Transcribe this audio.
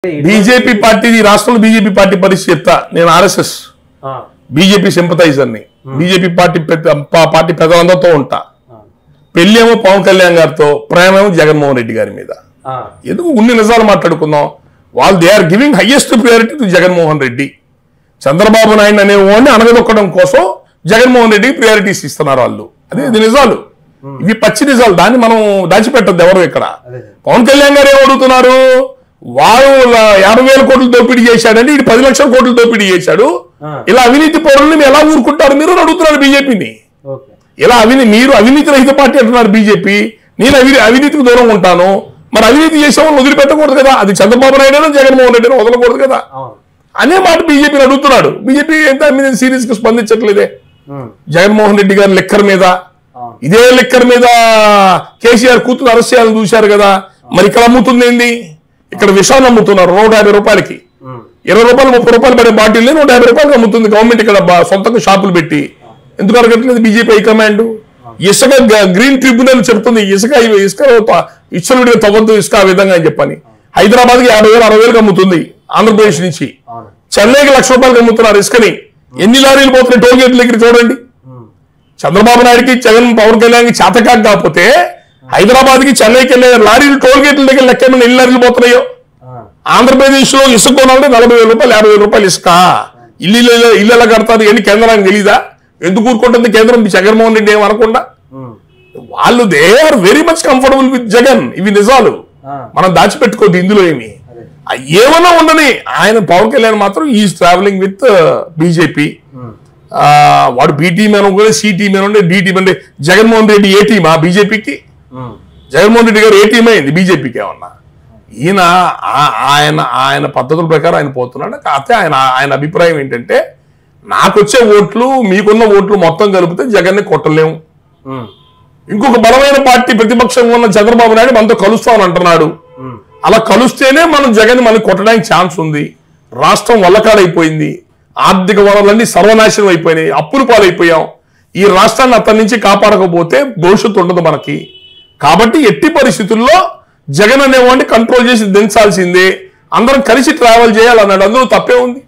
BJP party రాష్ట్రంలో BJP party పరిస్థితి చెప్తా. నేను ఆర్ఎస్ఎస్ బీజేపీ సింపథైజర్ని. బీజేపీ పార్టీ పెద్దలందరితో ఉంటా. పెళ్ళేమో పవన్ కళ్యాణ్ గారితో, ప్రేమేమో జగన్మోహన్ రెడ్డి గారి మీద. ఎందుకు ఉన్ని నిజాలు మాట్లాడుకుందాం. వాళ్ళు they are giving highest priority to Jaganmohan Reddy. Chandrababu Naidu అనే వాడిని అనగదొక్కడం కోసం జగన్మోహన్ రెడ్డికి ప్రియారిటీస్ ఇస్తున్నారు వాళ్ళు. అదే ఇది నిజాలు, ఇవి పచ్చి నిజాలు. దాన్ని మనం దాచిపెట్టద్దు ఎవరు ఇక్కడ. పవన్ కళ్యాణ్ గారు ఏం అడుగుతున్నారు, వాడు 50,000 కోట్లు దోపిడీ చేశాడంటే ఇటు 10 లక్షల కోట్లు దోపిడీ చేశాడు. ఇలా అవినీతి పౌరుల్ని ఎలా ఊరుకుంటారు మీరు అడుగుతున్నారు బీజేపీని. ఇలా మీరు అవినీతి రహిత పార్టీ అంటున్నారు బీజేపీ. నేను అవినీతికి దూరం ఉంటాను. మరి అవినీతి చేసే వాళ్ళు వదిలిపెట్టకూడదు కదా. అది చంద్రబాబు నాయుడు జగన్మోహన్ రెడ్డి వదలకూడదు కదా అనే మాట బీజేపీని అడుగుతున్నాడు. బీజేపీ ఎంత సీరియస్ గా స్పందించట్లేదే. జగన్మోహన్ రెడ్డి గారి లెక్కర్ మీద, ఇదే లెక్కర్ మీద కేసీఆర్ కూతురు అరెస్ట్ చేయాలని చూశారు కదా. మరి ఇక్కడ అమ్ముతుంది ఏంది? ఇక్కడ విషాన్ని అమ్ముతున్నారు 150 రూపాయలకి. 20 రూపాయలు 30 రూపాయలు పడే బాటిల్ని 150 రూపాయలకి అమ్ముతుంది గవర్నమెంట్ ఇక్కడ సొంతంగా షాపులు పెట్టి. ఎందుకు అడగట్లేదు బీజేపీ హైకమాండ్? ఇసుక గ్రీన్ ట్రిబ్యునల్ చెప్తుంది ఇసుక ఇచ్చలుడిగా తవ్వద్దు ఇసుక ఆ విధంగా అని చెప్పని. హైదరాబాద్కి 50,000 60,000కి అమ్ముతుంది ఆంధ్రప్రదేశ్ నుంచి. చెన్నైకి 1,00,000 రూపాయలకి అమ్ముతున్నారు ఇసుకని. ఎన్ని లారీలు పోతున్నాయి టోల్ గేట్ల దగ్గర చూడండి. చంద్రబాబు నాయుడుకి పవన్ కళ్యాణ్కి చేతకాక కాకపోతే హైదరాబాద్కి చెన్నైకి వెళ్ళే లారీలు టోల్ గేట్ల దగ్గర లెక్క ఎన్ని లారీలు పోతున్నాయో. ఆంధ్రప్రదేశ్ లో ఇసుక కొనాలంటే 40,000 రూపాయలు 50,000 రూపాయలు ఇసుక. ఇల్లు ఎలా కడతారు ఎన్ని కేంద్రానికి తెలీదా? ఎందుకు ఊరుకుంటుంది కేంద్రం జగన్మోహన్ రెడ్డి ఏమనకుండా? వాళ్ళు they are very much comfortable with Jagan. ఇవి నిజాలు, మనం దాచిపెట్టుకోవద్దు ఇందులో ఏమి. ఏమన్నా ఉండని ఆయన పవన్ కళ్యాణ్ మాత్రం ఈజ్ ట్రావెలింగ్ విత్ బీజేపీ. వాడు బి టీమ్ అనుకోలేదు, సి టీమ్ అనుకోండి, డి టీమ్ అంటే జగన్మోహన్ రెడ్డి ఏ టీమా బీజేపీకి? జగన్మోహన్ రెడ్డి గారు ఏ టీం అయింది బీజేపీకి ఏమన్నా? ఈయన ఆయన పద్ధతుల ప్రకారం ఆయన పోతున్నాడు. కాకపోతే ఆయన అభిప్రాయం ఏంటంటే, నాకు వచ్చే ఓట్లు మీకున్న ఓట్లు మొత్తం కలిపితే జగన్ని కొట్టలేము. ఇంకొక బలమైన పార్టీ ప్రతిపక్షంగా ఉన్న చంద్రబాబు నాయుడు మనతో కలుస్తామని అంటున్నాడు. అలా కలిస్తేనే మనం జగన్ మనకు కొట్టడానికి ఛాన్స్ ఉంది. రాష్ట్రం వల్లకాడైపోయింది, ఆర్థిక వనరులన్నీ సర్వనాశనం అయిపోయినాయి, అప్పులు పాలైపోయాం. ఈ రాష్ట్రాన్ని అతని నుంచి కాపాడకపోతే భవిష్యత్తు ఉండదు మనకి. కాబట్టి ఎట్టి పరిస్థితుల్లో జగన్ అనేవాడిని కంట్రోల్ చేసి దించాల్సిందే. అందరం కలిసి ట్రావెల్ చేయాలన్నాడు. అందులో తప్పే ఉంది.